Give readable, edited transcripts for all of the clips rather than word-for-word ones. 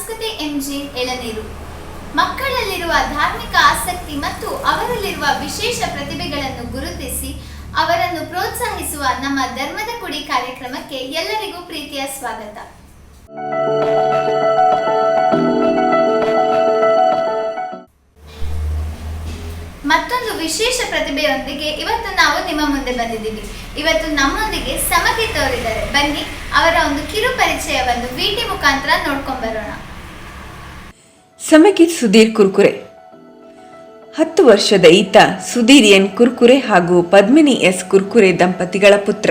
ಸಂಸ್ಕೃತಿ ಎಂಜಿ ಎಳನೀರು. ಮಕ್ಕಳಲ್ಲಿರುವ ಧಾರ್ಮಿಕ ಆಸಕ್ತಿ ಮತ್ತು ಅವರಲ್ಲಿರುವ ವಿಶೇಷ ಪ್ರತಿಭೆಗಳನ್ನು ಗುರುತಿಸಿ ಅವರನ್ನು ಪ್ರೋತ್ಸಾಹಿಸುವ ನಮ್ಮ ಧರ್ಮದ ಕುಡಿ ಕಾರ್ಯಕ್ರಮಕ್ಕೆ ಎಲ್ಲರಿಗೂ ಪ್ರೀತಿಯ ಸ್ವಾಗತ. ಮತ್ತೊಂದು ವಿಶೇಷ ಪ್ರತಿಭೆಯೊಂದಿಗೆ ಇವತ್ತು ನಾವು ನಿಮ್ಮ ಮುಂದೆ ಬಂದಿದ್ದೀವಿ. ಇವತ್ತು ನಮ್ಮೊಂದಿಗೆ ಸಮಕೀತ್ ಅವರಿದ್ದಾರೆ. ಬನ್ನಿ ಅವರ ಒಂದು ಕಿರು ಪರಿಚಯವನ್ನು ವಿಟಿ ಮುಖಾಂತರ ನೋಡ್ಕೊಂಡ್ ಬರೋಣ. ಸಮಕೀತ್ ಸುಧೀರ್ ಕುರ್ಕುರೆ 10 ವರ್ಷದ ಈತ ಸುಧೀರ್ ಎನ್ ಕುರ್ಕುರೆ ಹಾಗೂ ಪದ್ಮಿನಿ ಎಸ್ ಕುರ್ಕುರೆ ದಂಪತಿಗಳ ಪುತ್ರ.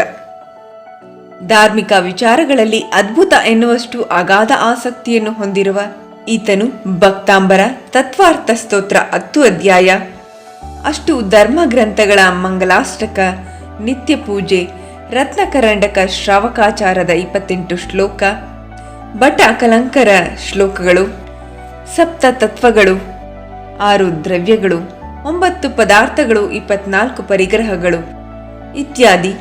ಧಾರ್ಮಿಕ ವಿಚಾರಗಳಲ್ಲಿ ಅದ್ಭುತ ಎನ್ನುವಷ್ಟು ಅಗಾಧ ಆಸಕ್ತಿಯನ್ನು ಹೊಂದಿರುವ ಈತನು ಭಕ್ತಾಂಬರ, ತತ್ವಾರ್ಥ ಸ್ತೋತ್ರ 10 ಅಧ್ಯಾಯ, ಅಷ್ಟು ಧರ್ಮ ಗ್ರಂಥಗಳ ಮಂಗಲಾಷ್ಟಕ, ನಿತ್ಯ ಪೂಜೆ, ರತ್ನಕರಂಡಕ ಶ್ರಾವಕಾಚಾರದ 28 ಶ್ಲೋಕ, ಭಟ ಕಲಂಕರ ಶ್ಲೋಕಗಳು, ಸಪ್ತ ತತ್ವಗಳು, 6 ದ್ರವ್ಯಗಳು, 9 ಪದಾರ್ಥಗಳು, 24 ಪರಿಗ್ರಹಗಳು ಇತ್ಯಾದಿ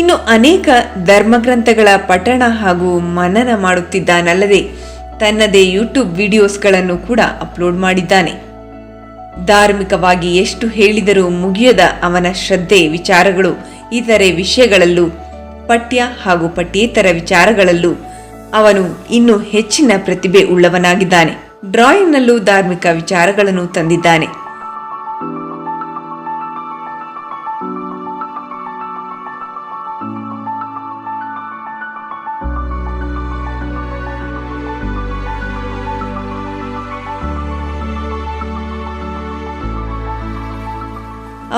ಇನ್ನು ಅನೇಕ ಧರ್ಮಗ್ರಂಥಗಳ ಪಠಣ ಹಾಗೂ ಮನನ ಮಾಡುತ್ತಿದ್ದಾನಲ್ಲದೆ ತನ್ನದೇ ಯೂಟ್ಯೂಬ್ ವಿಡಿಯೋಸ್ಗಳನ್ನು ಕೂಡ ಅಪ್ಲೋಡ್ ಮಾಡಿದ್ದಾನೆ. ಧಾರ್ಮಿಕವಾಗಿ ಎಷ್ಟು ಹೇಳಿದರೂ ಮುಗಿಯದ ಅವನ ಶ್ರದ್ಧೆ, ವಿಚಾರಗಳು ಇತರೆ ವಿಷಯಗಳಲ್ಲೂ, ಪಠ್ಯ ಹಾಗೂ ಪಠ್ಯೇತರ ವಿಚಾರಗಳಲ್ಲೂ ಅವನು ಇನ್ನೂ ಹೆಚ್ಚಿನ ಪ್ರತಿಭೆ ಉಳ್ಳವನಾಗಿದ್ದಾನೆ. ಡ್ರಾಯಿಂಗ್ನಲ್ಲೂ ಧಾರ್ಮಿಕ ವಿಚಾರಗಳನ್ನು ತಂದಿದ್ದಾನೆ.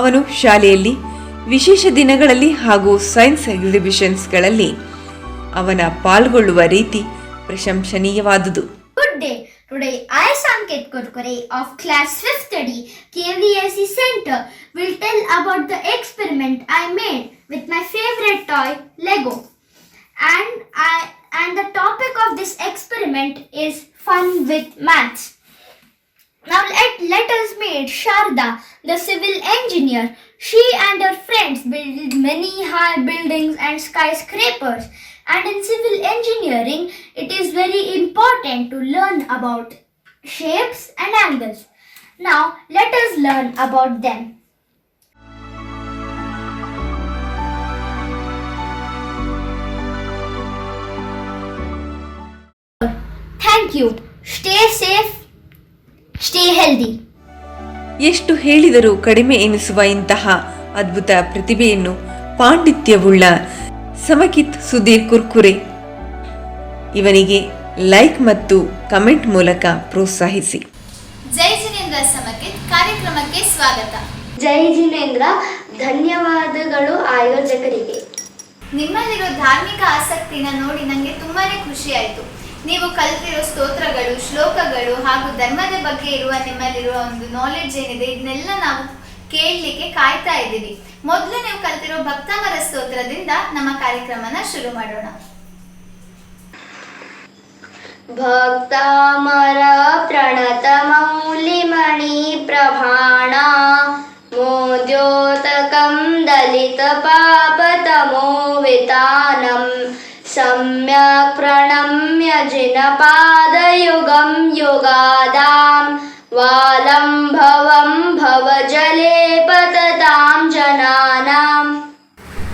ಅವನು ಶಾಲೆಯಲ್ಲಿ ವಿಶೇಷ ದಿನಗಳಲ್ಲಿ ಹಾಗೂ ಸೈನ್ಸ್ ಎಕ್ಸಿಬಿಷನ್ಸ್ಗಳಲ್ಲಿ ಅವನ ಪಾಲ್ಗೊಳ್ಳುವ ರೀತಿ ಪ್ರಶಂಸನೀಯವಾದುದು. Good day. Today I, Samkit Kurkure of class 5th study KVSE Center, will tell about the experiment I made with my favorite toy Lego. And the topic of this experiment is fun with maths. Now let us meet Sharda, the civil engineer. She and her friends built many high buildings and skyscrapers. And in civil engineering, it is very important to learn about shapes and angles. Now let us learn about them. Thank you. Stay safe. Stay healthy. ಎಷ್ಟು ಹೇಳಿದರೂ ಕಡಿಮೆ ಎನಿಸುವ ಇಂತಹ ಅದ್ಭುತ ಪ್ರತಿಭೆಯನ್ನು ಪಾಂಡಿತ್ಯವುಳ್ಳ ಸಮಕೀತ್ ಸುಧೀರ್ ಕುರ್ಕುರೆ ಇವನಿಗೆ like ಮತ್ತು comment ಮೂಲಕ ಪ್ರೋತ್ಸಾಹಿಸಿ. ಜೈ ಜಿನೇಂದ್ರ ಸಮಕೀತ್ ಕಾರ್ಯಕ್ರಮಕ್ಕೆ ಸ್ವಾಗತ. ಜೈ ಜಿನೇಂದ್ರ. ಧನ್ಯವಾದಗಳು ಆಯೋಜಕರಿಗೆ. ನಿಮ್ಮಲ್ಲಿರೋ ಧಾರ್ಮಿಕ ಆಸಕ್ತಿನ ನೋಡಿ ನನಗೆ ತುಂಬಾನೇ ಖುಷಿ ಆಯಿತು. ನೀವು ಕಲಿತಿರೋ ಸ್ತೋತ್ರಗಳು, ಶ್ಲೋಕಗಳು ಹಾಗೂ ಧರ್ಮದ ಬಗ್ಗೆ ಇರುವ ನಿಮ್ಮಲ್ಲಿರುವ ಒಂದು ನಾಲೆಡ್ಜ್ ಏನಿದೆ ಇದನ್ನೆಲ್ಲ ನಾವು ಕೇಳಲಿಕ್ಕೆ ಕಾಯ್ತಾ ಇದ್ದೀವಿ. ಮೊದಲು ನೀವು ಕಲಿತಿರೋ ಭಕ್ತಾಮರ ಸ್ತೋತ್ರದಿಂದ ನಮ್ಮ ಕಾರ್ಯಕ್ರಮನ ಶುರು ಮಾಡೋಣ. ಭಕ್ತಾಮರ ಪ್ರಣತ ಮೌಲಿಮಣಿ ಪ್ರಭಾಣ ಮೋದ್ಯೋತಕಂ ದಲಿತ ಪಾಪತಮೋ ವಿತಾನಂ ಸಮ್ಯಕ್ ಪ್ರಣಮ್ಯ ಜಿನಪಾದಯುಗಂ ಯುಗಾದಾಂ ವಾಲಂಭವಂ ಭವಜಲೇ ಪತತಾಂ ಜನಾನಾಂ.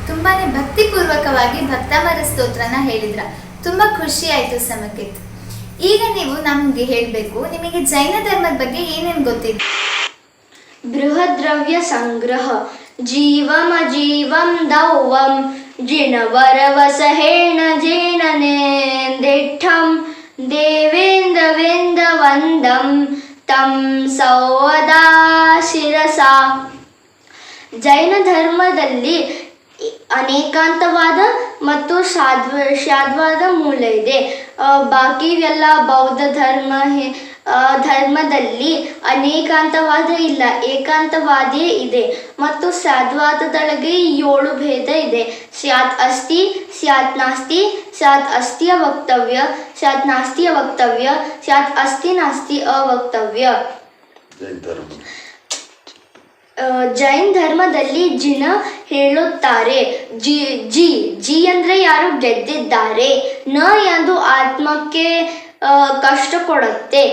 ತುಂಬಾನೇ ಭಕ್ತಿಪೂರ್ವಕವಾಗಿ ಭಕ್ತಾಮರ ಸ್ತೋತ್ರನ ಹೇಳಿದ್ರ. ತುಂಬಾ ಖುಷಿ ಆಯ್ತು ಸಮಕೀತ್. ಈಗ ನೀವು ನಮಗೆ ಹೇಳಬೇಕು, ನಿಮಗೆ ಜೈನ ಧರ್ಮದ ಬಗ್ಗೆ ಏನೇನು ಗೊತ್ತಿದೆ? ಬೃಹದ್ರವ್ಯ ಸಂಗ್ರಹ, ಜೀವಂ ಅಜೀವಂ ದೌವಂ ಜಿನವರವಸಹೇಣ ಜೇನನೇಂದಿಠಂ ದೇವೇಂದ್ರವೇಂದ್ರ ವಂದಂ ತಂ ಸೌವದಾ ಶಿರಸಾ. ಜೈನ ಧರ್ಮದಲ್ಲಿ ಅನೇಕಾಂತವಾದ ಮತ್ತು ಶಾದ್ವಾದ ಮೂಲ ಇದೆ. ಬಾಕಿ ಎಲ್ಲ ಬೌದ್ಧ ಧರ್ಮದಲ್ಲಿ ಅನೇಕಾಂತವಾದ ಇಲ್ಲ, ಏಕಾಂತವಾದಿಯೇ ಇದೆ. ಮತ್ತು ಸಾದ್ವಾದದೊಳಗೆ 7 ಭೇದ ಇದೆ. ಸ್ಯಾತ್ ಅಸ್ತಿ, ಸ್ಯಾತ್ ನಾಸ್ತಿ, ಸ್ಯಾತ್ ಅಸ್ತಿ ಅವಕ್ತವ್ಯ, ಸ್ಯಾತ್ ನಾಸ್ತಿ ಅವಕ್ತವ್ಯ, ಸ್ಯಾತ್ ಅಸ್ತಿ ನಾಸ್ತಿ ಅವಕ್ತವ್ಯ. ಜೈನ್ ಧರ್ಮದಲ್ಲಿ ಜಿನ ಹೇಳುತ್ತಾರೆ. ಜಿ ಅಂದ್ರೆ ಯಾರು ಗೆದ್ದಿದ್ದಾರೆ. ನ ಎಂದು ಆತ್ಮಕ್ಕೆ ಕಷ್ಟ ಕೊಡುತ್ತೆ.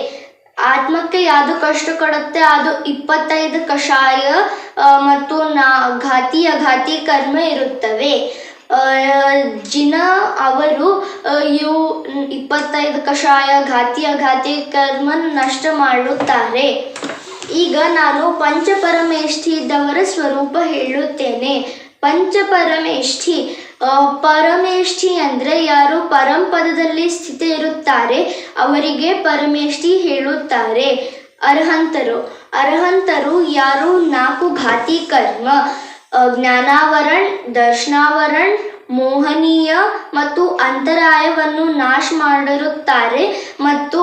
ಆತ್ಮಕ್ಕೆ ಯಾವುದು ಕಷ್ಟ ಕೊಡುತ್ತೆ ಅದು 25 ಕಷಾಯ ಮತ್ತು ಘಾತಿ ಕರ್ಮ ಇರುತ್ತವೆ. ಜಿನ ಅವರು ಇವು 25 ಕಷಾಯ ಘಾತಿ ಕರ್ಮ ನಷ್ಟ ಮಾಡುತ್ತಾರೆ. ಈಗ ನಾನು ಪಂಚಪರಮೇಷ್ಠಿದವರ ಸ್ವರೂಪ ಹೇಳುತ್ತೇನೆ. ಪಂಚಪರಮೇಷ್ಠಿ ಪರಮೇಷ್ಠಿ ಅಂದರೆ ಯಾರು ಪರಂಪದದಲ್ಲಿ ಸ್ಥಿತ ಇರುತ್ತಾರೆ ಅವರಿಗೆ ಪರಮೇಷ್ಠಿ ಹೇಳುತ್ತಾರೆ. ಅರ್ಹಂತರು ಯಾರು 4 ಘಾತಿ ಕರ್ಮ ಜ್ಞಾನಾವರಣ್, ದರ್ಶನಾವರಣ್, ಮೋಹನೀಯ ಮತ್ತು ಅಂತರಾಯವನ್ನು ನಾಶ ಮಾಡಿರುತ್ತಾರೆ ಮತ್ತು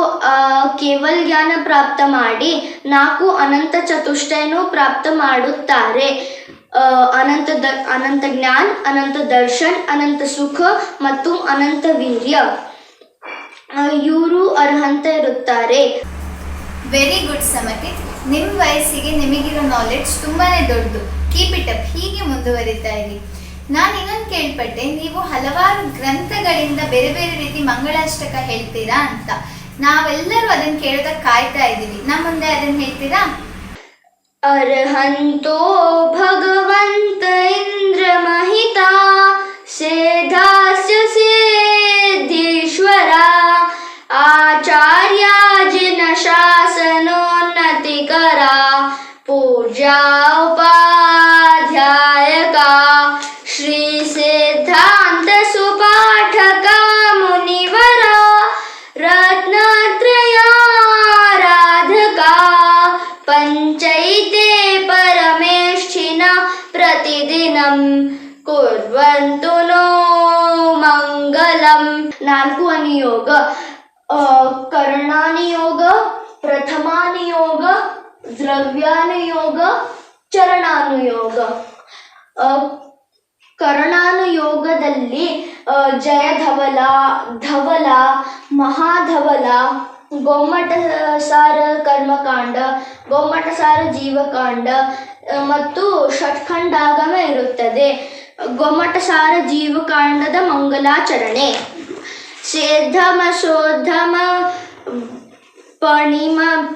ಕೇವಲ ಜ್ಞಾನ ಪ್ರಾಪ್ತ ಮಾಡಿ 4 ಅನಂತ ಚತುಷ್ಟಯನು ಪ್ರಾಪ್ತ ಮಾಡುತ್ತಾರೆ. ಅನಂತ ಜ್ಞಾನ, ಅನಂತ ದರ್ಶನ್, ಅನಂತ ಸುಖ ಮತ್ತು ಅನಂತ ವೀರ್ಯ, ಇವರು ಅರ್ಹಂತ ಇರುತ್ತಾರೆ. Very good Samakit. ನಿಮ್ಮ ವಯಸ್ಸಿಗೆ ನಿಮಗಿರೋ ನಾಲೆಡ್ಜ್ ತುಂಬಾನೇ ದೊಡ್ಡದು. ಕೀಪ್ ಇಟ್ ಅಪ್, ಹೀಗೆ ಮುಂದುವರಿತಾ ಇರಿ. ನಾನು ಇನ್ನೊಂದು ಕೇಳ್ಪಟ್ಟೆ, ನೀವು ಹಲವಾರು ಗ್ರಂಥಗಳಿಂದ ಬೇರೆ ಬೇರೆ ರೀತಿ ಮಂಗಳಾಷ್ಟಕ ಹೇಳ್ತೀರಾ ಅಂತ. ನಾವೆಲ್ಲರೂ ಅದನ್ನ ಕೇಳೋದಕ್ಕೆ ಕಾಯ್ತಾ ಇದ್ದೀವಿ. ನಮ್ಮ ಮುಂದೆ ಅದನ್ನ ಹೇಳ್ತೀರಾ? ಅರ್ಹಂತೋ ಭಗವಂತ ಇಂದ್ರ ಮಹಿತಾ ಸೇಧಾಸ್ಯ ಸಿದ್ಧೀಶ್ವರ ಆಚಾರ್ಯ ಜಿನ ಶಾಸನೋನ್ನತಿಕರ ಪೂಜಾ ಉಪಾಧ್ಯಾಯಕ ಶ್ರೀ ಸಿದ್ಧಾಂತ ಸುಪಾಠಕ ಮುನಿವರ ರತ್ನತ್ರಯಾರಾಧಕ ಪಂಚೈತೆ ಪರಮೇಷ್ಠಿನ ಪ್ರತಿದಿನಂ ಕುರ್ವಂತು ನೋ ಮಂಗಲಂ. 4 ಅನಿಯೋಗ: ಕರ್ಣಾನಿಯೋಗ, ಪ್ರಥಮಾನಿಯೋಗ, ದ್ರವ್ಯಾನುಯೋಗ, ಚರಣಾನುಯೋಗ. ಕರ್ಣಾನುಯೋಗದಲ್ಲಿ ಜಯಧವಲ, ಧವಲ, ಮಹಾಧವಲ, ಗೋಮಟ ಸಾರ ಕರ್ಮಕಾಂಡ, ಗೋಮಟ ಸಾರ ಜೀವಕಾಂಡ ಮತ್ತು ಷಟ್ಖಂಡಾಗಮ ಇರುತ್ತದೆ. ಗೋಮಟ ಸಾರ ಜೀವಕಾಂಡದ ಮಂಗಲಾಚರಣೆ. ಸೇಧಮ ಶೋಧಮ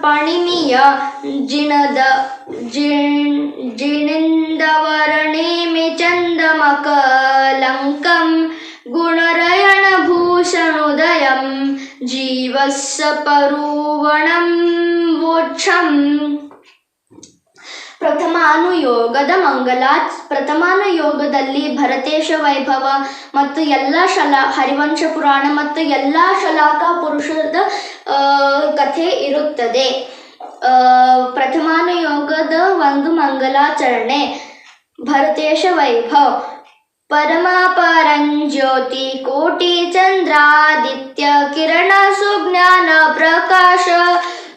ಪಣಿಮಿಯ ಜಿಣಿಂದವರ್ಣಿಮಿ ಚಂದಮಕಲಂಕಂ ಗುಣರಯಣ ಭೂಷಣೋದಯಂ ಜೀವಸ್ಸ ಪರೂವಣಂ ವೋಕ್ಷಂ. ಪ್ರಥಮಾನುಯೋಗದಲ್ಲಿ ಭರತೇಶ ವೈಭವ ಮತ್ತು ಎಲ್ಲ ಹರಿವಂಶ ಪುರಾಣ ಮತ್ತು ಎಲ್ಲ ಶಲಾಕ ಪುರುಷದ ಕಥೆ ಇರುತ್ತದೆ. ಪ್ರಥಮಾನುಯೋಗದ ಒಂದು ಮಂಗಲಾಚರಣೆ: ಭರತೇಶ ವೈಭವ. ಪರಮ ಪರಂಜ್ಯೋತಿ ಕೋಟಿ ಚಂದ್ರಾದಿತ್ಯ ಕಿರಣ ಸುಜ್ಞಾನ ಪ್ರಕಾಶ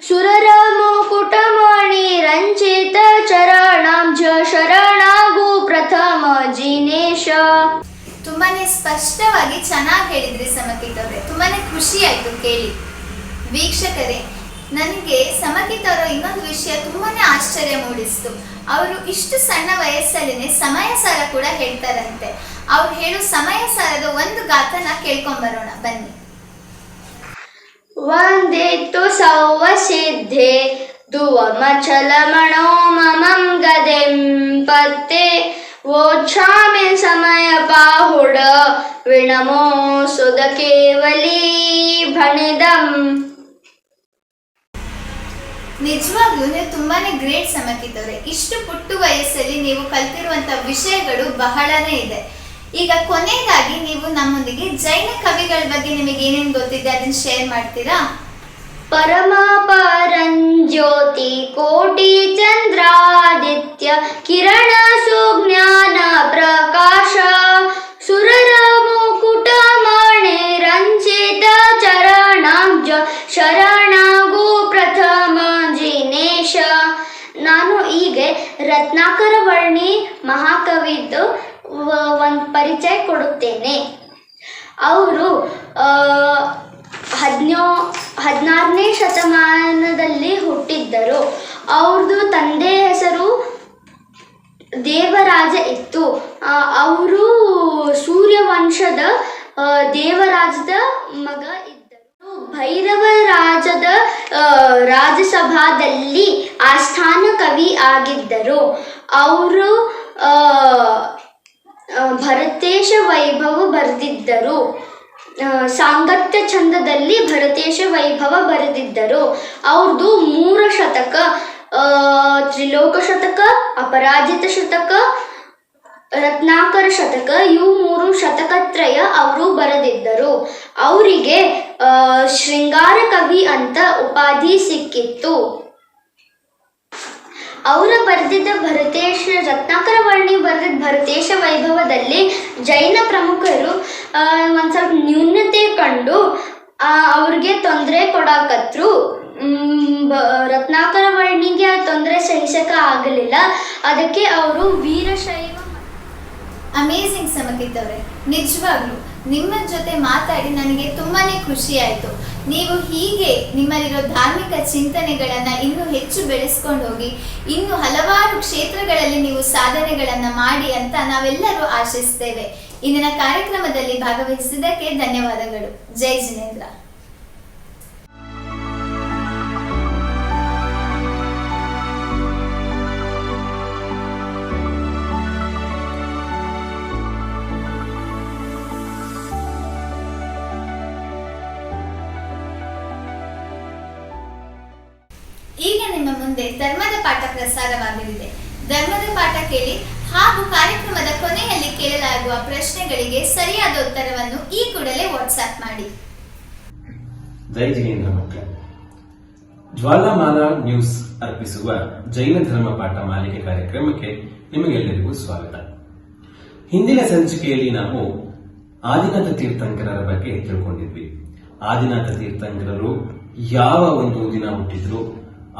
ಸುರರ ಮುಕುಟಮಣಿ ರಂಚಿತ ಚರಣಾಂಜ ಶರಣಾಗು ಪ್ರಥಮ ಜಿನೇಶ. ತುಂಬಾನೇ ಸ್ಪಷ್ಟವಾಗಿ ಚೆನ್ನಾಗಿ ಹೇಳಿದ್ರಿ ಸಮಕಿತ್ ಅವರೇ. ತುಂಬಾನೇ ಖುಷಿ ಆಯ್ತು ಕೇಳಿ. ವೀಕ್ಷಕರೇ, ನನಗೆ ಸಮಕಿತ್ ಅವರ ಇನ್ನೊಂದು ವಿಷಯ ತುಂಬಾನೇ ಆಶ್ಚರ್ಯ ಮೂಡಿಸ್ತು. ಅವರು ಇಷ್ಟು ಸಣ್ಣ ವಯಸ್ಸಲ್ಲಿನೇ ಸಮಯ ಸಾರ ಕೂಡ ಹೇಳ್ತಾರಂತೆ. ಅವ್ರು ಹೇಳು ಸಮಯ ಸಾರದ ಒಂದು ಗಾಥನ ಕೇಳ್ಕೊಂಬರೋಣ ಬನ್ನಿ. ವಂದೇತು ಸೌವಸಿದ್ಧೆ ದುವಮಚಲಮಣೋ ಮಮಂ ಗದೆಂ ಪತ್ತೆ ವೋಚ್ಛಾಮಿ ಸಮಯ ಪಾಹುಡ ವಿಣಮೋ ಸುದ ಕೇವಲೀ ಭಣಿದಂ. ನಿಜವಾಗ್ಲೂ ನೀವು ತುಂಬಾನೇ ಗ್ರೇಟ್ ಸಮಕಿತ್ ಅವರೇ. ಇಷ್ಟು ಪುಟ್ಟು ವಯಸ್ಸಲ್ಲಿ ನೀವು ಕಲ್ತಿರುವಂತ ವಿಷಯಗಳು ಬಹಳನೇ ಇದೆ. ಈಗ ಕೊನೆಯದಾಗಿ ನೀವು ನಮ್ಮೊಂದಿಗೆ ಜೈನ ಕವಿಗಳ ಬಗ್ಗೆ ನಿಮಗೆ ಏನೇನು ಗೊತ್ತಿದೆ ಅದನ್ನ ಶೇರ್ ಮಾಡ್ತೀರಾ? ಪರಮ ಪರಂಜ್ಯೋತಿ ಕೋಟಿ ಚಂದ್ರಾದಿತ್ಯ ಕಿರಣ ಸುಜ್ಞಾನ ಪ್ರಕಾಶ ಸುರರ ಮುಕುಟ ಮಣಿ ರಂಚಿತ ಚರಣಾಂಜ ಶರಣಾಗು ಪ್ರಥಮ ಜಿನೇಶ. ನಾನು ಈಗ ರತ್ನಾಕರ ವರ್ಣಿ ಮಹಾಕವಿದ್ದು ಒಂದು ಪರಿಚಯ ಕೊಡುತ್ತೇನೆ. ಅವರು 16ನೇ ಶತಮಾನದಲ್ಲಿ ಹುಟ್ಟಿದ್ದರು. ಅವ್ರದ್ದು ತಂದೆ ಹೆಸರು ದೇವರಾಜ ಇತ್ತು. ಅವರು ಸೂರ್ಯವಂಶದ ದೇವರಾಜದ ಮಗ ಇದ್ದರು. ಭೈರವರಾಜದ ರಾಜಸಭಾದಲ್ಲಿ ಆಸ್ಥಾನ ಕವಿ ಆಗಿದ್ದರು. ಅವರು ಭರತೇಶ ವೈಭವ ಬರೆದಿದ್ದರು. ಸಾಂಗತ್ಯ ಛಂದದಲ್ಲಿ ಭರತೇಶ ವೈಭವ ಬರೆದಿದ್ದರು. ಅವ್ರದ್ದು 3 ಶತಕ, ತ್ರಿಲೋಕ ಶತಕ, ಅಪರಾಜಿತ ಶತಕ, ರತ್ನಾಕರ ಶತಕ, ಇವು 3 ಶತಕತ್ರಯ ಅವರು ಬರೆದಿದ್ದರು. ಅವರಿಗೆ ಶೃಂಗಾರ ಕವಿ ಅಂತ ಉಪಾಧಿ ಸಿಕ್ಕಿತ್ತು. ಅವರ ಬರೆದಿದ್ದ ರತ್ನಾಕರ ವರ್ಣಿ ಬರೆದಿದ್ದ ಭರತೇಶ ವೈಭವದಲ್ಲಿ ಜೈನ ಪ್ರಮುಖರು ಒಂದು ಸ್ವಲ್ಪ ನ್ಯೂನತೆ ಕಂಡು ಅವ್ರಿಗೆ ತೊಂದರೆ ಕೊಡಾಕತ್ರು. ರತ್ನಾಕರ ವರ್ಣಿಗೆ ಆ ತೊಂದರೆ ಸಹಿಸಕ ಆಗಲಿಲ್ಲ. ಅದಕ್ಕೆ ಅವರು ವೀರಶೈವ. ಅಮೇಝಿಂಗ್ ಸಮಕಿತ್ ಅವರೇ, ನಿಜವಾಗ್ಲೂ ನಿಮ್ಮ ಜೊತೆ ಮಾತಾಡಿ ನನಗೆ ತುಂಬಾನೇ ಖುಷಿ ಆಯಿತು. ನೀವು ಹೀಗೆ ನಿಮ್ಮಲ್ಲಿರೋ ಧಾರ್ಮಿಕ ಚಿಂತನೆಗಳನ್ನು ಇನ್ನೂ ಹೆಚ್ಚು ಬೆಳೆಸ್ಕೊಂಡು ಹೋಗಿ ಇನ್ನು ಹಲವಾರು ಕ್ಷೇತ್ರಗಳಲ್ಲಿ ನೀವು ಸಾಧನೆಗಳನ್ನು ಮಾಡಿ ಅಂತ ನಾವೆಲ್ಲರೂ ಆಶಿಸ್ತೇವೆ. ಇಂದಿನ ಕಾರ್ಯಕ್ರಮದಲ್ಲಿ ಭಾಗವಹಿಸಿದ್ದಕ್ಕೆ ಧನ್ಯವಾದಗಳು. ಜೈ ಜಿನೇಂದ್ರ. ಈಗ ನಿಮ್ಮ ಮುಂದೆ ಧರ್ಮದ ಪಾಠ ಪ್ರಸಾರವಾಗಲಿದೆ. ಧರ್ಮದ ಪಾಠ ಕೇಳಿ ಹಾಗೂ ಕಾರ್ಯಕ್ರಮದ ಕೊನೆಯಲ್ಲಿ ಕೇಳಲಾಗುವ ಪ್ರಶ್ನೆಗಳಿಗೆ ಸರಿಯಾದ ಉತ್ತರವನ್ನು ಈ ಕೂಡಲೇ ವಾಟ್ಸ್ಆಪ್ ಮಾಡಿ. ಜೈ ಜಿನೇಂದ್ರ ಮಕ್ಕಳೇ, ಜ್ವಾಲಾಮಾಲಾ ನ್ಯೂಸ್ ಅರ್ಪಿಸುವ ಜೈನ ಧರ್ಮ ಪಾಠ ಮಾಲಿಕೆ ಕಾರ್ಯಕ್ರಮಕ್ಕೆ ನಿಮಗೆಲ್ಲರಿಗೂ ಸ್ವಾಗತ. ಹಿಂದಿನ ಸಂಚಿಕೆಯಲ್ಲಿ ನಾವು ಆದಿನಾಥ ತೀರ್ಥಂಕರರ ಬಗ್ಗೆ ತಿಳ್ಕೊಂಡಿದ್ವಿ. ಆದಿನಾಥ ತೀರ್ಥಂಕರರು ಯಾವ ಒಂದು ದಿನ ಹುಟ್ಟಿದ್ರು,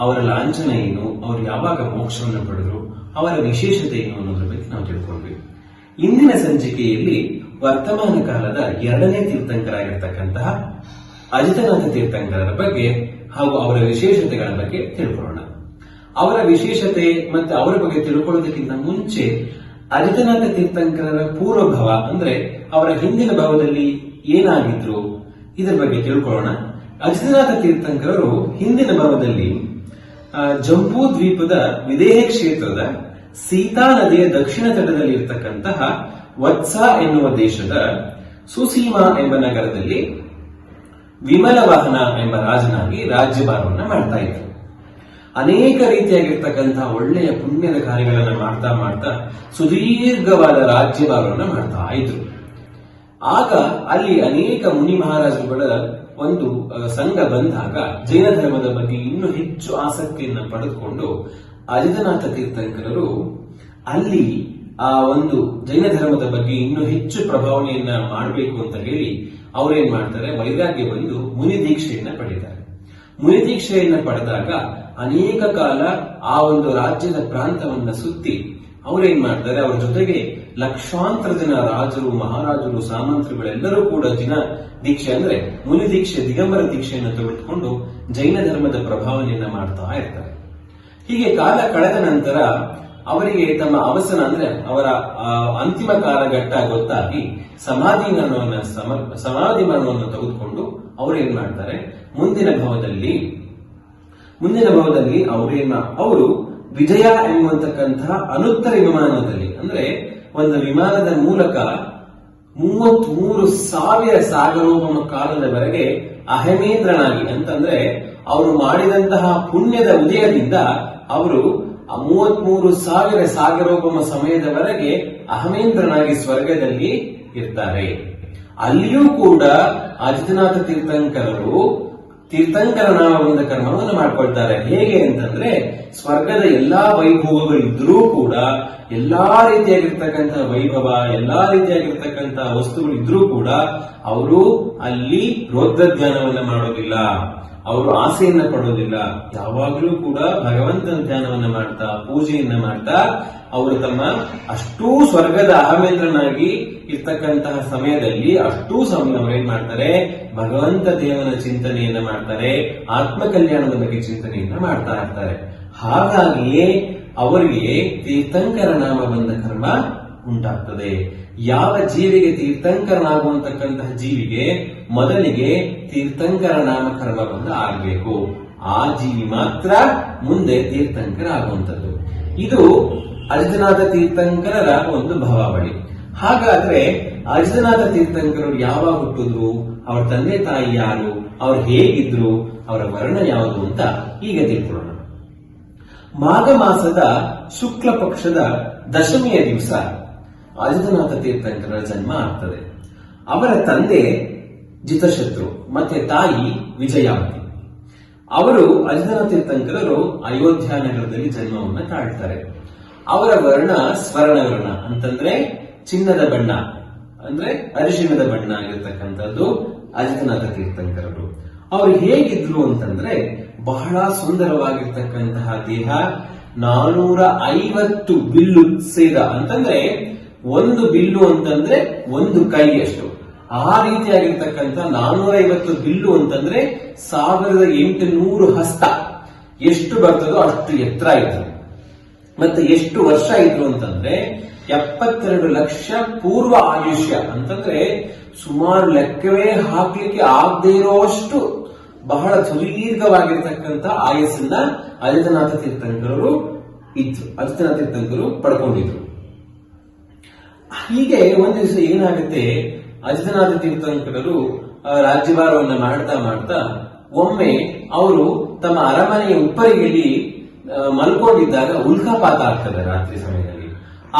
ಅವರ ಲಾಂಛನ ಏನು, ಅವರು ಯಾವಾಗ ಮೋಕ್ಷವನ್ನು ಪಡೆದ್ರು, ಅವರ ವಿಶೇಷತೆ ಏನು ಅನ್ನೋದ್ರ ಬಗ್ಗೆ ನಾವು ತಿಳ್ಕೊಂಡ್ವಿ. ಇಂದಿನ ಸಂಚಿಕೆಯಲ್ಲಿ ವರ್ತಮಾನ ಕಾಲದ 2ನೇ ತೀರ್ಥಂಕರಾಗಿರ್ತಕ್ಕಂತಹ ಅಜಿತನಾಥ ತೀರ್ಥಂಕರರ ಬಗ್ಗೆ ಹಾಗೂ ಅವರ ವಿಶೇಷತೆಗಳ ಬಗ್ಗೆ ತಿಳ್ಕೊಳ್ಳೋಣ. ಅವರ ವಿಶೇಷತೆ ಮತ್ತೆ ಅವರ ಬಗ್ಗೆ ತಿಳ್ಕೊಳ್ಳೋದಕ್ಕಿಂತ ಮುಂಚೆ ಅಜಿತನಾಥ ತೀರ್ಥಂಕರರ ಪೂರ್ವಭವ ಅಂದ್ರೆ ಅವರ ಹಿಂದಿನ ಭಾವದಲ್ಲಿ ಏನಾಗಿದ್ರು ಇದರ ಬಗ್ಗೆ ತಿಳ್ಕೊಳ್ಳೋಣ. ಅಜಿತನಾಥ ತೀರ್ಥಂಕರರು ಹಿಂದಿನ ಭಾವದಲ್ಲಿ ಜಂಬೂ ದ್ವೀಪದ ವಿದೇಹ ಕ್ಷೇತ್ರದ ಸೀತಾ ನದಿಯ ದಕ್ಷಿಣ ತಟದಲ್ಲಿ ಇರತಕ್ಕಂತಹ ವತ್ಸ ಎನ್ನುವ ದೇಶದ ಸುಸೀಮಾ ಎಂಬ ನಗರದಲ್ಲಿ ವಿಮಲ ವಾಹನ ಎಂಬ ರಾಜನಾಗಿ ರಾಜ್ಯಭಾರವನ್ನು ಮಾಡ್ತಾ ಇದ್ರು. ಅನೇಕ ರೀತಿಯಾಗಿರ್ತಕ್ಕಂತಹ ಒಳ್ಳೆಯ ಪುಣ್ಯದ ಕಾರ್ಯಗಳನ್ನು ಮಾಡ್ತಾ ಮಾಡ್ತಾ ಸುದೀರ್ಘವಾದ ರಾಜ್ಯಭಾರವನ್ನು ಮಾಡ್ತಾ ಇದ್ರು. ಆಗ ಅಲ್ಲಿ ಅನೇಕ ಮುನಿ ಮಹಾರಾಜರುಗಳ ಒಂದು ಸಂಘ ಬಂದಾಗ ಜೈನ ಧರ್ಮದ ಬಗ್ಗೆ ಇನ್ನೂ ಹೆಚ್ಚು ಆಸಕ್ತಿಯನ್ನು ಪಡೆದುಕೊಂಡು ಅಜಿತನಾಥ ತೀರ್ಥಂಕರರು ಅಲ್ಲಿ ಆ ಒಂದು ಜೈನ ಧರ್ಮದ ಬಗ್ಗೆ ಇನ್ನೂ ಹೆಚ್ಚು ಪ್ರಭಾವನೆಯನ್ನ ಮಾಡಬೇಕು ಅಂತ ಹೇಳಿ ಅವ್ರೇನ್ ಮಾಡ್ತಾರೆ, ವೈರಾಗ್ಯ ಬಂದು ಮುನಿ ದೀಕ್ಷೆಯನ್ನ ಪಡೆಯುತ್ತಾರೆ. ಮುನಿ ದೀಕ್ಷೆಯನ್ನ ಪಡೆದಾಗ ಅನೇಕ ಕಾಲ ಆ ಒಂದು ರಾಜ್ಯದ ಪ್ರಾಂತವನ್ನ ಸುತ್ತಿ ಅವ್ರೇನ್ ಮಾಡ್ತಾರೆ, ಅವರ ಜೊತೆಗೆ ಲಕ್ಷಾಂತರ ಜನ ರಾಜರು, ಮಹಾರಾಜರು, ಸಾಮಂತರುಗಳೆಲ್ಲರೂ ಕೂಡ ದೀಕ್ಷೆ ಅಂದ್ರೆ ಮುನಿ ದೀಕ್ಷೆ, ದಿಗಂಬರ ದೀಕ್ಷೆಯನ್ನು ತೆಗೆದುಕೊಂಡು ಜೈನ ಧರ್ಮದ ಪ್ರಭಾವನೆಯನ್ನ ಮಾಡ್ತಾ ಇರ್ತಾರೆ. ಹೀಗೆ ಕಾಲ ಕಳೆದ ನಂತರ ಅವರಿಗೆ ತಮ್ಮ ಅವಸನ ಅಂದ್ರೆ ಅವರ ಅಂತಿಮ ಕಾಲಘಟ್ಟ ಗೊತ್ತಾಗಿ ಸಮಾಧಿ ಮರಣವನ್ನು ತೆಗೆದುಕೊಂಡು ಅವರೇನ್ ಮಾಡ್ತಾರೆ, ಮುಂದಿನ ಭವದಲ್ಲಿ ಅವರು ವಿಜಯ ಎಂಬತಕ್ಕಂತಹ ಅನುತ್ತರ ವಿಮಾನದಲ್ಲಿ ಅಂದ್ರೆ ಒಂದು ವಿಮಾನದ ಮೂಲಕ 33,000 ಸಾಗರೋಪಮ ಕಾಲದವರೆಗೆ ಅಹಮೇಂದ್ರನಾಗಿ ಅಂತಂದ್ರೆ ಅವರು ಮಾಡಿದಂತಹ ಪುಣ್ಯದ ಉದಯದಿಂದ ಅವರು 33,000 ಸಾಗರೋಪಮ ಸಮಯದವರೆಗೆ ಅಹಮೇಂದ್ರನಾಗಿ ಸ್ವರ್ಗದಲ್ಲಿ ಇರ್ತಾರೆ. ಅಲ್ಲಿಯೂ ಕೂಡ ಅಜಿತನಾಥ ತೀರ್ಥಂಕರರು ತೀರ್ಥಂಕರ ನಾಮಬಂಧ ಕರ್ಮವನ್ನು ಮಾಡ್ಕೊಳ್ತಾರೆ. ಹೇಗೆ ಅಂತಂದ್ರೆ ಸ್ವರ್ಗದ ಎಲ್ಲಾ ವೈಭವಗಳಿದ್ರೂ ಕೂಡ, ಎಲ್ಲಾ ರೀತಿಯಾಗಿರ್ತಕ್ಕಂತಹ ವೈಭವ, ಎಲ್ಲಾ ರೀತಿಯಾಗಿರ್ತಕ್ಕಂತಹ ವಸ್ತುಗಳಿದ್ರೂ ಕೂಡ ಅವರು ಅಲ್ಲಿ ರುದ್ರಧ್ಯಾನವನ್ನ ಮಾಡೋದಿಲ್ಲ, ಅವರು ಆಸೆಯನ್ನ ಪಡೋದಿಲ್ಲ. ಯಾವಾಗಲೂ ಕೂಡ ಭಗವಂತನ ಧ್ಯಾನವನ್ನ ಮಾಡ್ತಾ, ಪೂಜೆಯನ್ನ ಮಾಡ್ತಾ ಅವರು ತಮ್ಮ ಅಷ್ಟೂ ಸ್ವರ್ಗದ ಅಹಮೇಂದ್ರನಾಗಿ ಇರ್ತಕ್ಕಂತಹ ಸಮಯದಲ್ಲಿ ಅಷ್ಟೂ ಸಮಯ ಅವರೇನ್ ಮಾಡ್ತಾರೆ, ಭಗವಂತ ದೇವನ ಚಿಂತನೆಯನ್ನ ಮಾಡ್ತಾರೆ, ಆತ್ಮ ಕಲ್ಯಾಣದ ಬಗ್ಗೆ ಚಿಂತನೆಯನ್ನ ಮಾಡ್ತಾ ಇರ್ತಾರೆ. ಹಾಗಾಗಿಯೇ ಅವರಿಗೆ ತೀರ್ಥಂಕರ ನಾಮ ಬಂದ ಕರ್ಮ ಉಂಟಾಗ್ತದೆ. ಯಾವ ಜೀವಿಗೆ ತೀರ್ಥಂಕರನಾಗುವಂತಕ್ಕಂತಹ ಜೀವಿಗೆ ಮೊದಲಿಗೆ ತೀರ್ಥಂಕರ ನಾಮಕರಣವನ್ನು ಆಗಬೇಕು. ಆ ಜೀವಿ ಮಾತ್ರ ಮುಂದೆ ತೀರ್ಥಂಕರ ಆಗುವಂಥದ್ದು. ಇದು ಅಜಿತನಾಥ ತೀರ್ಥಂಕರರ ಒಂದು ಭಾವಾವಳಿ. ಹಾಗಾದ್ರೆ ಅಜಿತನಾಥ ತೀರ್ಥಂಕರರು ಯಾವಾಗ ಹುಟ್ಟಿದ್ರು, ಅವರ ತಂದೆ ತಾಯಿ ಯಾರು, ಅವ್ರು ಹೇಗಿದ್ರು, ಅವರ ವರ್ಣ ಯಾವುದು ಅಂತ ಈಗ ತಿಳ್ಕೊಳ್ಳೋಣ. ಮಾಘ ಮಾಸದ ಶುಕ್ಲ ಪಕ್ಷದ ದಶಮಿಯ ದಿವಸ ಅಜಿತನಾಥ ತೀರ್ಥಂಕರರ ಜನ್ಮ ಆಗ್ತದೆ. ಅವರ ತಂದೆ ಜಿತಶತ್ರು ಮತ್ತೆ ತಾಯಿ ವಿಜಯಾವತಿ. ಅವರು ಅಜಿತನಾಥ ತೀರ್ಥಂಕರರು ಅಯೋಧ್ಯ ನಗರದಲ್ಲಿ ಜನ್ಮವನ್ನು ತಾಳ್ತಾರೆ. ಅವರ ವರ್ಣ ಸ್ವರ್ಣವರ್ಣ ಅಂತಂದ್ರೆ ಚಿನ್ನದ ಬಣ್ಣ, ಅಂದ್ರೆ ಅರಿಶಿಣದ ಬಣ್ಣ ಆಗಿರ್ತಕ್ಕಂಥದ್ದು ಅಜಿತನಾಥ ತೀರ್ಥಂಕರರು. ಅವರು ಹೇಗಿದ್ರು ಅಂತಂದ್ರೆ ಬಹಳ ಸುಂದರವಾಗಿರ್ತಕ್ಕಂತಹ ದೇಹ, 450 ಬಿಲ್ಲು ಸೇದ, ಅಂತಂದ್ರೆ ಒಂದು ಬಿಲ್ಲು ಅಂತಂದ್ರೆ ಒಂದು ಕೈಯಷ್ಟು, ಆ ರೀತಿಯಾಗಿರ್ತಕ್ಕಂಥ 450 ಬಿಲ್ಲು ಅಂತಂದ್ರೆ 1800 ಹಸ್ತ ಎಷ್ಟು ಬರ್ತದೋ ಅಷ್ಟು ಎತ್ತರ ಇದ್ರು. ಮತ್ತೆ ಎಷ್ಟು ವರ್ಷ ಇದ್ರು ಅಂತಂದ್ರೆ 72 ಲಕ್ಷ ಪೂರ್ವ ಆಯುಷ್ಯ, ಅಂತಂದ್ರೆ ಸುಮಾರು ಲೆಕ್ಕವೇ ಹಾಕ್ಲಿಕ್ಕೆ ಆಗದೇ ಇರೋಷ್ಟು ಬಹಳ ಸುದೀರ್ಘವಾಗಿರ್ತಕ್ಕಂಥ ಆಯಸ್ಸನ್ನ ಅಜಿತನಾಥ ತೀರ್ಥಂಕರರು ಪಡ್ಕೊಂಡಿದ್ರು. ಹೀಗೆ ಒಂದು ದಿವಸ ಏನಾಗುತ್ತೆ, ಅಜಿತನಾಥ ತೀರ್ಥಂಕರರು ರಾಜ್ಯಭಾರವನ್ನ ಮಾಡ್ತಾ ಮಾಡ್ತಾ ಒಮ್ಮೆ ಅವರು ತಮ್ಮ ಅರಮನೆಯ ಉಪ್ಪರಿಗೆಯಲ್ಲಿ ಮಲ್ಕೊಂಡಿದ್ದಾಗ ಉಲ್ಕಾಪಾತ ಆಗ್ತದೆ ರಾತ್ರಿ ಸಮಯದಲ್ಲಿ.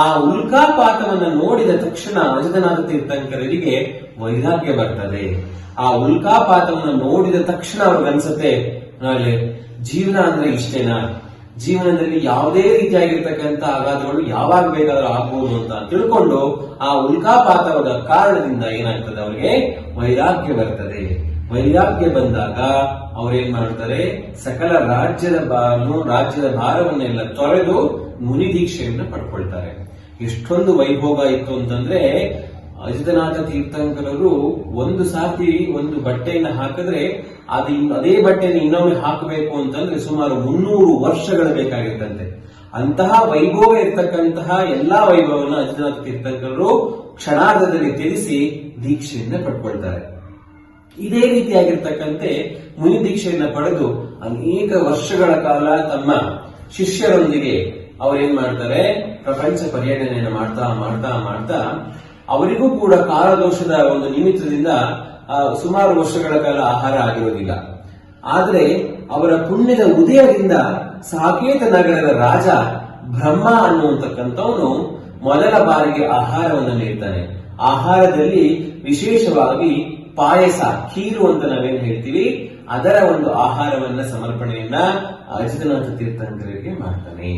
ಆ ಉಲ್ಕಾಪಾತವನ್ನ ನೋಡಿದ ತಕ್ಷಣ ಅಜಿತನಾಥ ತೀರ್ಥಂಕರರಿಗೆ ವೈರಾಗ್ಯ ಬರ್ತದೆ. ಆ ಉಲ್ಕಾಪಾತವನ್ನ ನೋಡಿದ ತಕ್ಷಣ ಅವ್ರಿಗನ್ಸುತ್ತೆ, ನಾಳೆ ಜೀವನ ಅಂದ್ರೆ ಇಷ್ಟೇನಾ, ಜೀವನದಲ್ಲಿ ಯಾವುದೇ ರೀತಿಯಾಗಿರ್ತಕ್ಕಂಥ ಆಘಾತಗಳು ಯಾವಾಗ ಬೇಕಾದ್ರೂ ಆಗ್ಬೋದು ಅಂತ ತಿಳ್ಕೊಂಡು ಆ ಉಲ್ಕಾಪಾತವಾದ ಕಾರಣದಿಂದ ಏನಾಗ್ತದೆ, ಅವರಿಗೆ ವೈರಾಗ್ಯ ಬರ್ತದೆ. ವೈರಾಗ್ಯ ಬಂದಾಗ ಅವ್ರೇನ್ ಮಾಡ್ತಾರೆ, ಸಕಲ ರಾಜ್ಯದ ಭಾರವನ್ನೆಲ್ಲ ತೊರೆದು ಮುನಿ ದೀಕ್ಷೆಯನ್ನ ಪಡ್ಕೊಳ್ತಾರೆ. ಎಷ್ಟೊಂದು ವೈಭೋಗ ಇತ್ತು ಅಂತಂದ್ರೆ ಅಜಿತನಾಥ ತೀರ್ಥಂಕರರು ಒಂದು ಸಾರಿ ಒಂದು ಬಟ್ಟೆಯನ್ನ ಹಾಕಿದ್ರೆ ಅದೇ ಬಟ್ಟೆಯನ್ನು ಇನ್ನೊಮ್ಮೆ ಹಾಕಬೇಕು ಅಂತಂದ್ರೆ ಸುಮಾರು 300 ವರ್ಷಗಳು ಬೇಕಾಗಿತ್ತಂತೆ. ಅಂತಹ ವೈಭೋಗ ಇರ್ತಕ್ಕಂತಹ ಎಲ್ಲಾ ವೈಭವನ ಅಜಿತನಾಥ ತೀರ್ಥಂಕರರು ಕ್ಷಣಾರ್ಧದಲ್ಲಿ ತ್ಯಜಿಸಿ ದೀಕ್ಷೆಯನ್ನ ಪಡ್ಕೊಳ್ತಾರೆ. ಇದೇ ರೀತಿಯಾಗಿರ್ತಕ್ಕಂತೆ ಮುನಿ ದೀಕ್ಷೆಯನ್ನ ಪಡೆದು ಅನೇಕ ವರ್ಷಗಳ ಕಾಲ ತಮ್ಮ ಶಿಷ್ಯರೊಂದಿಗೆ ಅವರೇನ್ ಮಾಡ್ತಾರೆ, ಪ್ರಪಂಚ ಪರ್ಯಟನೆಯನ್ನು ಮಾಡ್ತಾ ಮಾಡ್ತಾ ಮಾಡ್ತಾ ಅವರಿಗೂ ಕೂಡ ಕಾಲದೋಷದ ಒಂದು ನಿಮಿತ್ತದಿಂದ ಸುಮಾರು ವರ್ಷಗಳ ಕಾಲ ಆಹಾರ ಆಗಿರೋದಿಲ್ಲ. ಆದರೆ ಅವರ ಪುಣ್ಯದ ಉದಯದಿಂದ ಸಾಕೇತ ನಗರದ ರಾಜ ಬ್ರಹ್ಮ ಅನ್ನುವಂತಕ್ಕಂಥವನು ಮೊದಲ ಬಾರಿಗೆ ಆಹಾರವನ್ನು ನೀಡ್ತಾನೆ. ಆಹಾರದಲ್ಲಿ ವಿಶೇಷವಾಗಿ ಪಾಯಸ, ಖೀರು ಅಂತ ನಾವೇನ್ ಹೇಳ್ತೀವಿ, ಅದರ ಒಂದು ಆಹಾರವನ್ನ ಸಮರ್ಪಣೆಯನ್ನ ಅಜಿತನಾಥ ತೀರ್ಥಂಕರಿಗೆ ಮಾಡ್ತಾನೆ.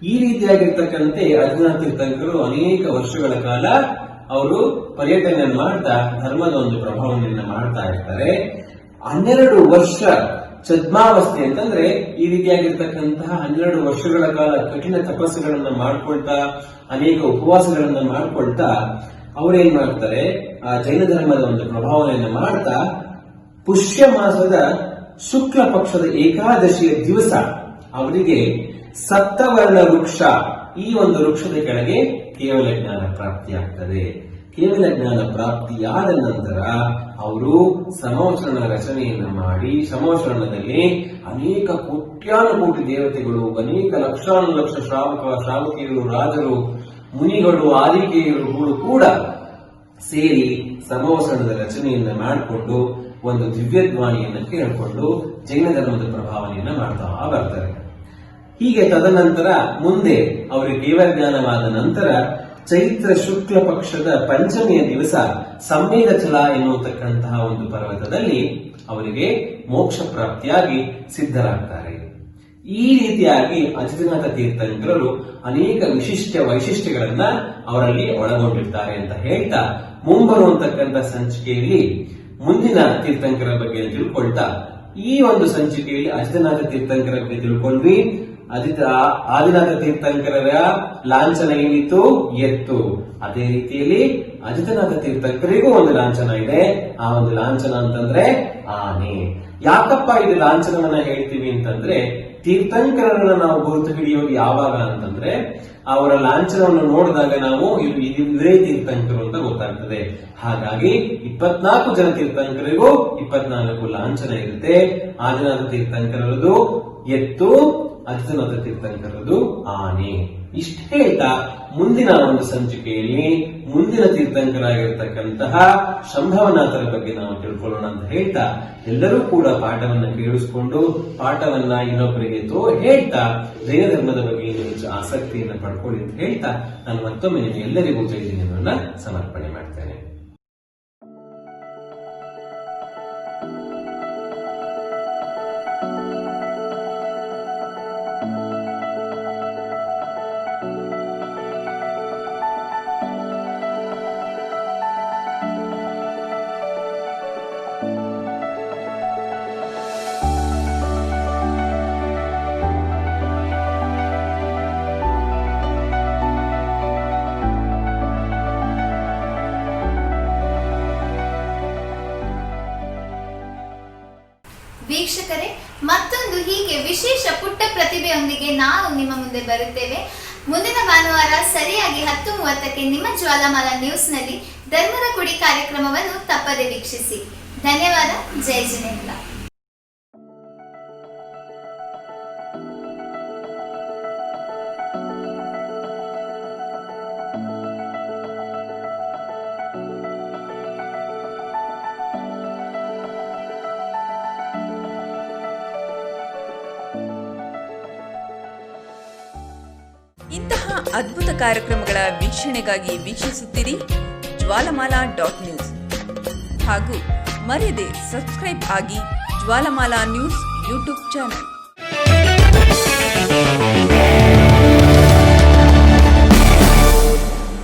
ಈ ರೀತಿಯಾಗಿರ್ತಕ್ಕಂತೆ ಅಜಿತನಾಥ ತೀರ್ಥಂಕರು ಅನೇಕ ವರ್ಷಗಳ ಕಾಲ ಅವರು ಪರ್ಯಟನೆಯನ್ನು ಮಾಡ್ತಾ ಧರ್ಮದ ಒಂದು ಪ್ರಭಾವನೆಯನ್ನ ಮಾಡ್ತಾ ಇರ್ತಾರೆ. 12 ವರ್ಷ ಛದ್ಮಾವಸ್ಥೆ ಅಂತಂದ್ರೆ ಈ ರೀತಿಯಾಗಿರ್ತಕ್ಕಂತಹ 12 ವರ್ಷಗಳ ಕಾಲ ಕಠಿಣ ತಪಸ್ಸುಗಳನ್ನ ಮಾಡ್ಕೊಳ್ತಾ ಅನೇಕ ಉಪವಾಸಗಳನ್ನ ಮಾಡ್ಕೊಳ್ತಾ ಅವರೇನ್ ಮಾಡ್ತಾರೆ, ಆ ಜೈನ ಧರ್ಮದ ಒಂದು ಪ್ರಭಾವನೆಯನ್ನ ಮಾಡ್ತಾ ಪುಷ್ಯ ಮಾಸದ ಶುಕ್ಲ ಪಕ್ಷದ ಏಕಾದಶಿಯ ದಿವಸ ಅವರಿಗೆ ಸಪ್ತವರ್ಣ ವೃಕ್ಷ, ಈ ಒಂದು ವೃಕ್ಷದ ಕೆಳಗೆ ಕೇವಲ ಜ್ಞಾನ ಪ್ರಾಪ್ತಿಯಾಗ್ತದೆ. ಕೇವಲ ಜ್ಞಾನ ಪ್ರಾಪ್ತಿಯಾದ ನಂತರ ಅವರು ಸಮವಚರಣ ರಚನೆಯನ್ನ ಮಾಡಿ, ಸಮವಚರಣದಲ್ಲಿ ಅನೇಕ ಕೋಟ್ಯಾನುಕೋಟಿ ದೇವತೆಗಳು, ಅನೇಕ ಲಕ್ಷಾನುಲಕ್ಷ ಶ್ರಾವಕಿಯರು, ರಾಜರು, ಮುನಿಗಳು, ಆದಿಕೇಯರುಗಳು ಕೂಡ ಸೇರಿ ಸಮವಚರಣದ ರಚನೆಯನ್ನ ಮಾಡಿಕೊಂಡು ಒಂದು ದಿವ್ಯಧ್ವಾನಿಯನ್ನ ಕೇಳಿಕೊಂಡು ಜೈನ ಧರ್ಮದ ಪ್ರಭಾವನೆಯನ್ನ ಮಾಡ್ತಾ ಬರ್ತಾರೆ. ಹೀಗೆ ತದನಂತರ ಮುಂದೆ ಅವರಿಗೆ ಕೇವಲ ಜ್ಞಾನವಾದ ನಂತರ ಚೈತ್ರ ಶುಕ್ಲ ಪಕ್ಷದ ಪಂಚಮಿಯ ದಿವಸ ಸಂವೇದಚಲ ಎನ್ನುವಂತಕ್ಕಂತಹ ಒಂದು ಪರ್ವತದಲ್ಲಿ ಅವರಿಗೆ ಮೋಕ್ಷ ಪ್ರಾಪ್ತಿಯಾಗಿ ಸಿದ್ಧರಾಗ್ತಾರೆ. ಈ ರೀತಿಯಾಗಿ ಅಜಿತನಾಥ ತೀರ್ಥಂಕರರು ಅನೇಕ ವೈಶಿಷ್ಟ್ಯಗಳನ್ನ ಅವರಲ್ಲಿ ಒಳಗೊಂಡಿರ್ತಾರೆ ಅಂತ ಹೇಳ್ತಾ ಮುಂಬರುವಂತಕ್ಕಂಥ ಸಂಚಿಕೆಯಲ್ಲಿ ಮುಂದಿನ ತೀರ್ಥಂಕರ ಬಗ್ಗೆ ತಿಳ್ಕೊಳ್ತಾ ಈ ಒಂದು ಸಂಚಿಕೆಯಲ್ಲಿ ಅಜಿತನಾಥ ತೀರ್ಥಂಕರ ಬಗ್ಗೆ ತಿಳ್ಕೊಂಡ್ವಿ. ಆದಿನಾಥ ತೀರ್ಥಂಕರರ ಲಾಂಛನ ಏನಿತ್ತು, ಎತ್ತು. ಅದೇ ರೀತಿಯಲ್ಲಿ ಅಜಿತನಾಥ ತೀರ್ಥಂಕರಿಗೂ ಒಂದು ಲಾಂಛನ ಇದೆ. ಆ ಒಂದು ಲಾಂಛನ ಅಂತಂದ್ರೆ ಆನೆ. ಯಾಕಪ್ಪ ಇದು ಲಾಂಛನವನ್ನ ಹೇಳ್ತೀವಿ ಅಂತಂದ್ರೆ, ತೀರ್ಥಂಕರರನ್ನ ನಾವು ಗುರುತು ಹಿಡಿಯೋದು ಯಾವಾಗ ಅಂತಂದ್ರೆ ಅವರ ಲಾಂಛನವನ್ನು ನೋಡಿದಾಗ ನಾವು ಇವರೇ ತೀರ್ಥಂಕರು ಅಂತ ಗೊತ್ತಾಗ್ತದೆ. ಹಾಗಾಗಿ 24 ಜನ ತೀರ್ಥಂಕರಿಗೂ 24 ಲಾಂಛನ ಇರುತ್ತೆ. ಆದಿನಾಥ ತೀರ್ಥಂಕರದು ಎತ್ತು, ಅರ್ಜುನಾಥ ತೀರ್ಥಂಕರದು ಆನೆ. ಇಷ್ಟು ಹೇಳ್ತಾ ಮುಂದಿನ ಒಂದು ಸಂಚಿಕೆಯಲ್ಲಿ ಮುಂದಿನ ತೀರ್ಥಂಕರಾಗಿರ್ತಕ್ಕಂತಹ ಶಂಭವನಾಥರ ಬಗ್ಗೆ ನಾವು ತಿಳ್ಕೊಳ್ಳೋಣ ಅಂತ ಹೇಳ್ತಾ, ಎಲ್ಲರೂ ಕೂಡ ಪಾಠವನ್ನ ಕೇಳಿಸ್ಕೊಂಡು ಪಾಠವನ್ನ ಇನ್ನೊಬ್ಬರಿಗೆ ಹೇಳ್ತಾ ಜೈನ ಧರ್ಮದ ಬಗ್ಗೆ ಇನ್ನೂ ಹೆಚ್ಚು ಆಸಕ್ತಿಯನ್ನು ಪಡ್ಕೊಳ್ಳಿ ಅಂತ ಹೇಳ್ತಾ ನಾನು ಮತ್ತೊಮ್ಮೆ ಎಲ್ಲರಿಗೂ ಜೈನವನ್ನ ಸಮರ್ಪಣೆ ಮಾಡ್ತೇನೆ. ವೀಕ್ಷಕರೇ, ಮತ್ತೊಂದು ಹೀಗೆ ವಿಶೇಷ ಪುಟ್ಟ ಪ್ರತಿಭೆಯೊಂದಿಗೆ ನಾವು ನಿಮ್ಮ ಮುಂದೆ ಬರುತ್ತೇವೆ. ಮುಂದಿನ ಭಾನುವಾರ ಸರಿಯಾಗಿ 10:30ಕ್ಕೆ ನಿಮ್ಮ ಜ್ವಾಲಾಮಾಲಾ ನ್ಯೂಸ್ನಲ್ಲಿ ಧರ್ಮದ ಕುಡಿ ಕಾರ್ಯಕ್ರಮವನ್ನು ತಪ್ಪದೆ ವೀಕ್ಷಿಸಿ. ಧನ್ಯವಾದ. ಜೈ ಜಿನೇಂದ್ರ. ಇಂತಹ ಅದ್ಭುತ ಕಾರ್ಯಕ್ರಮಗಳ ವೀಕ್ಷಣೆಗಾಗಿ ವೀಕ್ಷಿಸುತ್ತೀರಿ ಜ್ವಾಲಾಮಾಲಾ.ನ್ಯೂಸ್ ಹಾಗೂ ಮರೆಯದೆ ಸಬ್ಸ್ಕ್ರೈಬ್ ಆಗಿ ಜ್ವಾಲಾಮಾಲಾ ನ್ಯೂಸ್ ಯೂಟ್ಯೂಬ್ ಚಾನೆಲ್.